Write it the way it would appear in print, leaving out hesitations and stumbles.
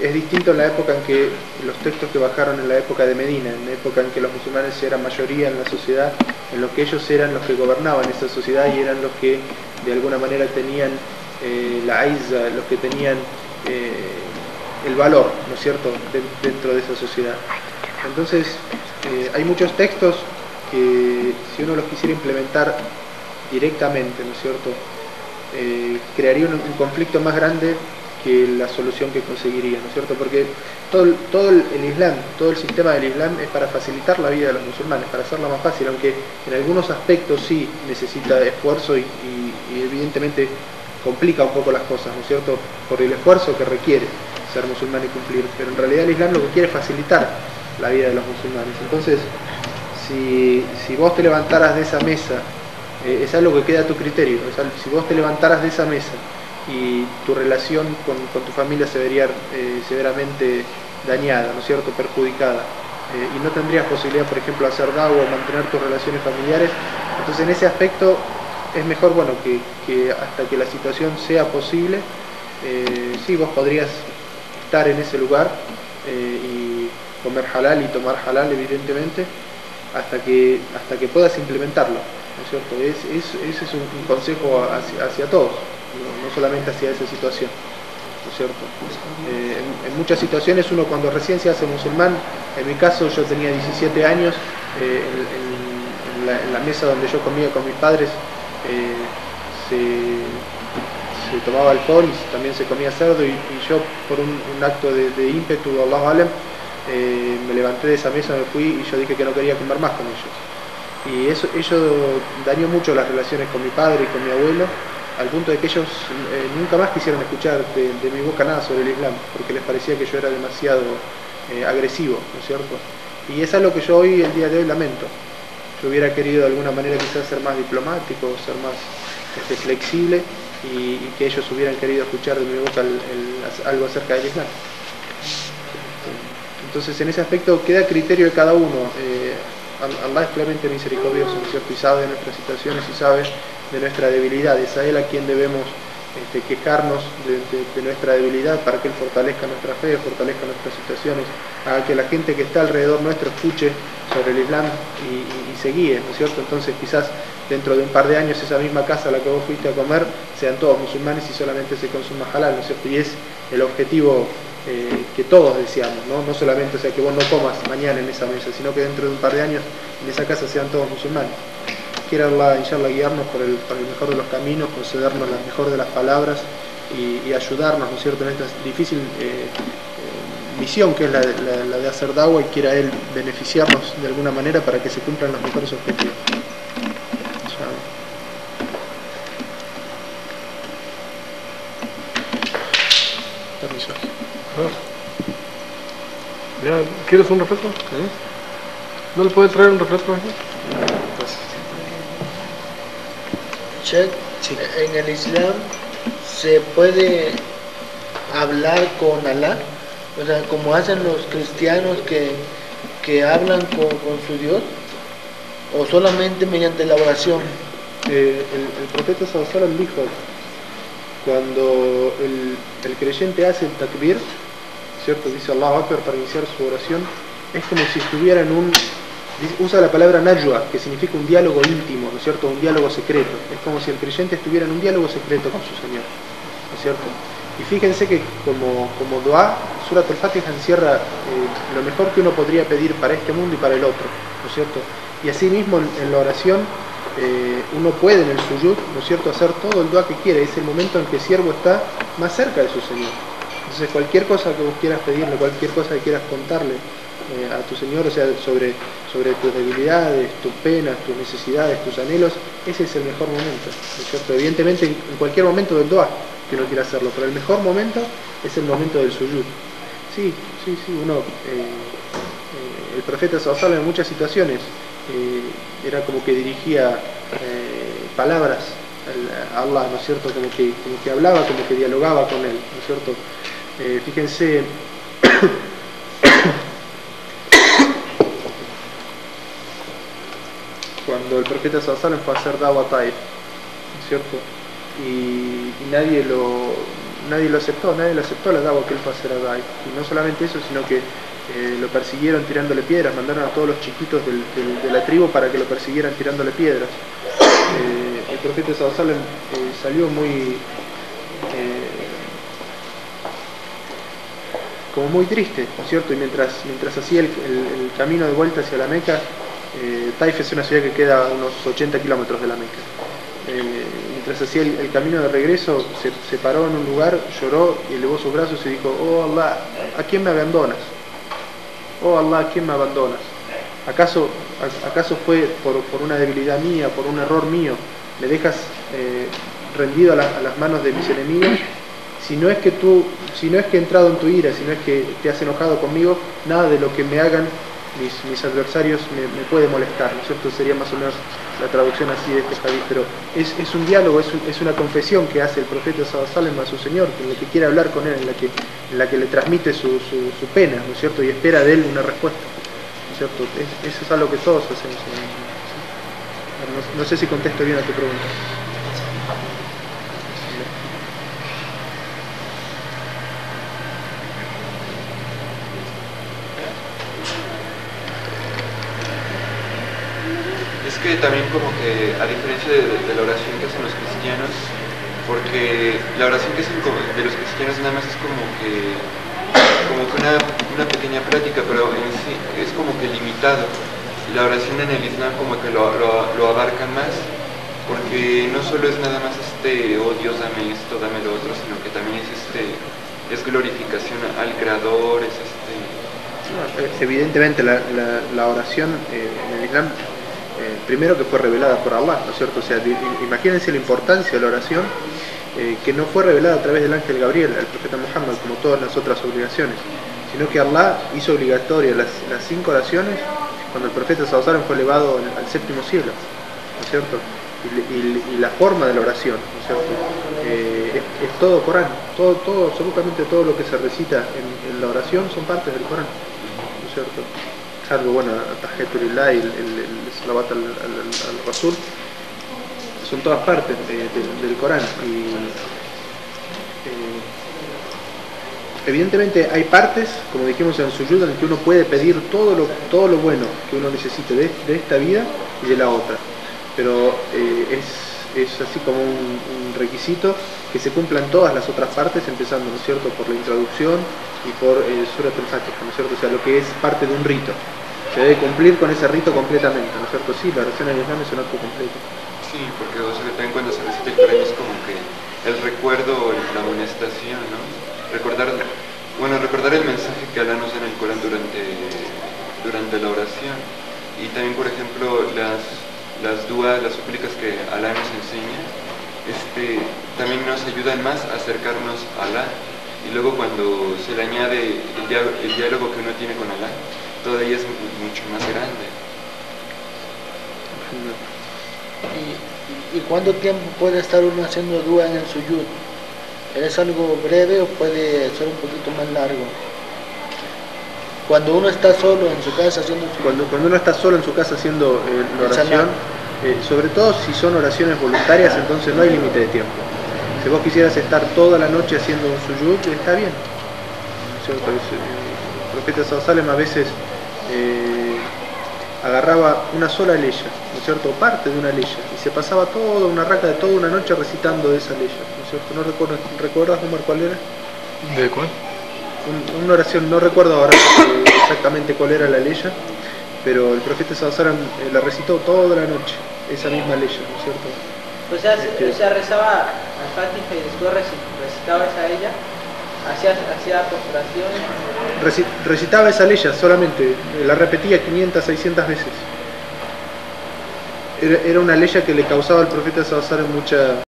es distinto en la época en que los textos que bajaron en la época de Medina, en la época en que los musulmanes eran mayoría en la sociedad, en lo que ellos eran los que gobernaban esa sociedad y eran los que de alguna manera tenían la izza, los que tenían el valor, ¿no es cierto?, dentro de esa sociedad. Entonces, hay muchos textos que si uno los quisiera implementar directamente, ¿no es cierto?, crearía un conflicto más grande que la solución que conseguiría, ¿no es cierto? Porque todo el Islam, todo el sistema del Islam es para facilitar la vida de los musulmanes, para hacerla más fácil, aunque en algunos aspectos sí necesita esfuerzo y evidentemente complica un poco las cosas, ¿no es cierto?, por el esfuerzo que requiere ser musulmán y cumplir, pero en realidad el Islam lo que quiere es facilitar la vida de los musulmanes. Entonces, si vos te levantaras de esa mesa, es algo que queda a tu criterio, si vos te levantaras de esa mesa y tu relación con tu familia se vería severamente dañada, ¿no es cierto?, perjudicada, y no tendrías posibilidad, por ejemplo, de hacer dawa o mantener tus relaciones familiares, entonces en ese aspecto es mejor, bueno, que hasta que la situación sea posible, sí, vos podrías estar en ese lugar y comer halal y tomar halal, evidentemente, hasta que puedas implementarlo, ¿no es cierto? Ese es un consejo hacia todos, no solamente hacia esa situación, ¿no es cierto? En muchas situaciones uno cuando recién se hace musulmán, en mi caso yo tenía 17 años, en la mesa donde yo comía con mis padres se tomaba alcohol y también se comía cerdo, y yo por un acto de ímpetu, Allahu Alam, me levanté de esa mesa, me fui y yo dije que no quería comer más con ellos. Y ello dañó mucho las relaciones con mi padre y con mi abuelo, al punto de que ellos nunca más quisieron escuchar de mi boca nada sobre el Islam, porque les parecía que yo era demasiado agresivo, ¿no es cierto? Y es algo que yo hoy, el día de hoy, lamento. Yo hubiera querido de alguna manera quizás ser más diplomático, ser más flexible, y que ellos hubieran querido escuchar de mi boca algo acerca del Islam. Entonces, en ese aspecto queda a criterio de cada uno. Allah es claramente misericordioso, ¿no es cierto?, y sabe de nuestras situaciones y sabe de nuestra debilidad. Es a Él a quien debemos quejarnos de nuestra debilidad, para que Él fortalezca nuestra fe, fortalezca nuestras situaciones, haga que la gente que está alrededor nuestro escuche sobre el Islam y se guíe, ¿no es cierto? Entonces quizás dentro de un par de años esa misma casa a la que vos fuiste a comer sean todos musulmanes y solamente se consuma halal, ¿no es cierto? Y es el objetivo que todos deseamos, ¿no? No solamente, o sea, que vos no comas mañana en esa mesa, sino que dentro de un par de años en esa casa sean todos musulmanes. Quiera Allah, inshallah, guiarnos por el mejor de los caminos, concedernos la mejor de las palabras y ayudarnos, ¿no es cierto?, en esta difícil misión que es la de hacer dawa, y quiera Él beneficiarnos de alguna manera para que se cumplan los mejores objetivos. ¿Quieres un refresco? ¿No le puedes traer un refresco? Sheikh, sí. En el Islam se puede hablar con Alá, o sea, como hacen los cristianos que hablan con su Dios, o solamente mediante la oración. El profeta sallallahu alaihi wasallam dijo, cuando el creyente hace el takbir, ¿cierto?, dice Allahu Akbar para iniciar su oración, es como si estuviera usa la palabra najwa, que significa un diálogo íntimo, ¿no es cierto?, un diálogo secreto. Es como si el creyente estuviera en un diálogo secreto con su Señor, ¿no es cierto? Y fíjense que como dua, Surat al-Fatiha encierra lo mejor que uno podría pedir para este mundo y para el otro, ¿no es cierto? Y asimismo en la oración uno puede en el suyud, ¿no es cierto?, hacer todo el dua que quiere. Es el momento en que el siervo está más cerca de su Señor. Entonces cualquier cosa que vos quieras pedirle, cualquier cosa que quieras contarle a tu Señor, o sea, sobre tus debilidades, tus penas, tus necesidades, tus anhelos, ese es el mejor momento, ¿no es cierto? Evidentemente en cualquier momento del dua que uno quiera hacerlo, pero el mejor momento es el momento del suyud. Sí, uno, el profeta sallallahu alaihi wasallam en muchas situaciones era como que dirigía palabras a Allah, ¿no es cierto?, como que hablaba, como que dialogaba con él, ¿no es cierto? Fíjense cuando el profeta sallallahu alaihi wasallam fue a hacer dawa a Taif, ¿no es cierto?, y nadie nadie lo aceptó la dawa que él fue a hacer allá. Y no solamente eso, sino que lo persiguieron tirándole piedras, mandaron a todos los chiquitos de la tribu para que lo persiguieran tirándole piedras. El profeta sallallahu alaihi wasallam salió muy como muy triste, ¿no es cierto? Y mientras hacía el camino de vuelta hacia la Meca, Taif es una ciudad que queda a unos 80 kilómetros de la Meca. Mientras hacía el camino de regreso, se paró en un lugar, lloró y elevó sus brazos y dijo: oh Allah, ¿a quién me abandonas? Oh Allah, ¿a quién me abandonas? ¿Acaso fue por una debilidad mía, por un error mío, me dejas rendido a las manos de mis enemigos? Si no es que he entrado en tu ira, si no es que te has enojado conmigo, nada de lo que me hagan mis adversarios me puede molestar, ¿no es cierto? Sería más o menos la traducción así de este hadith, pero es un diálogo, es una confesión que hace el profeta sallallahu alaihi wasallam a su Señor, en la que quiere hablar con él, en la que le transmite su pena, ¿no es cierto? Y espera de él una respuesta, ¿no es cierto? Eso es algo que todos hacemos. No sé si contesto bien a tu pregunta. Es que también como que, a diferencia de la oración que hacen los cristianos, porque la oración que hacen de los cristianos nada más es como que una pequeña plática, pero en sí es como que limitado. La oración en el Islam como que lo abarca más, porque no solo es nada más oh Dios, dame esto, dame lo otro, sino que también es glorificación al Creador, Evidentemente la oración en el Islam, primero que fue revelada por Allah, ¿no es cierto? O sea, imagínense la importancia de la oración, que no fue revelada a través del ángel Gabriel al profeta Muhammad, como todas las otras obligaciones, sino que Allah hizo obligatoria las 5 oraciones cuando el profeta sallallahu alaihi wasallam fue elevado al 7º cielo, ¿no es cierto? Y la forma de la oración, ¿no es cierto? Es todo Corán, absolutamente todo lo que se recita en la oración son partes del Corán, ¿no es cierto? Salvo, bueno, Tahiyyatulillah y el Salavat al Rasul, son todas partes del Corán. Y evidentemente hay partes, como dijimos en Suyud, en que uno puede pedir todo lo bueno que uno necesite de esta vida y de la otra, pero es así como un requisito que se cumplan todas las otras partes, empezando, ¿no es cierto?, por la introducción y por Surat al-Fatiha, ¿no es cierto? O sea, lo que es parte de un rito. Se debe cumplir con ese rito completamente, ¿no es cierto? Sí, la oración en el Islam es un acto completo. Sí, porque también cuando se recita el Corán es como que el recuerdo, la amonestación, ¿no? Recordar el mensaje que Alá nos da en el Corán durante la oración. Y también, por ejemplo, las duas, las súplicas que Alá nos enseña, también nos ayudan más a acercarnos a Alá. Y luego cuando se le añade el diálogo que uno tiene con Alá, todavía es mucho más grande. ¿Y cuánto tiempo puede estar uno haciendo dua en el suyud? ¿Es algo breve o puede ser un poquito más largo? Cuando uno está solo en su casa haciendo suyud. Cuando uno está solo en su casa haciendo la oración, sobre todo si son oraciones voluntarias, entonces no hay límite de tiempo. Si vos quisieras estar toda la noche haciendo un suyud, está bien, ¿cierto? El profeta sallallahu alaihi wasallam a veces agarraba una sola leya, ¿no es cierto?, parte de una leya, y se pasaba toda una raca de toda una noche recitando de esa leya, ¿no es cierto? ¿No recuerdas, Omar, cuál era? ¿De cuál? Una oración, no recuerdo ahora exactamente cuál era la leya, pero el profeta sallallahu alaihi wasallam la recitó toda la noche, esa misma leya, ¿no es cierto? O sea, rezaba al Fatiha y después recitaba esa ella, hacía postraciones. Recitaba esa leya solamente, la repetía 500, 600 veces. Era una leya que le causaba al profeta sallallahu alaihi wasallam mucha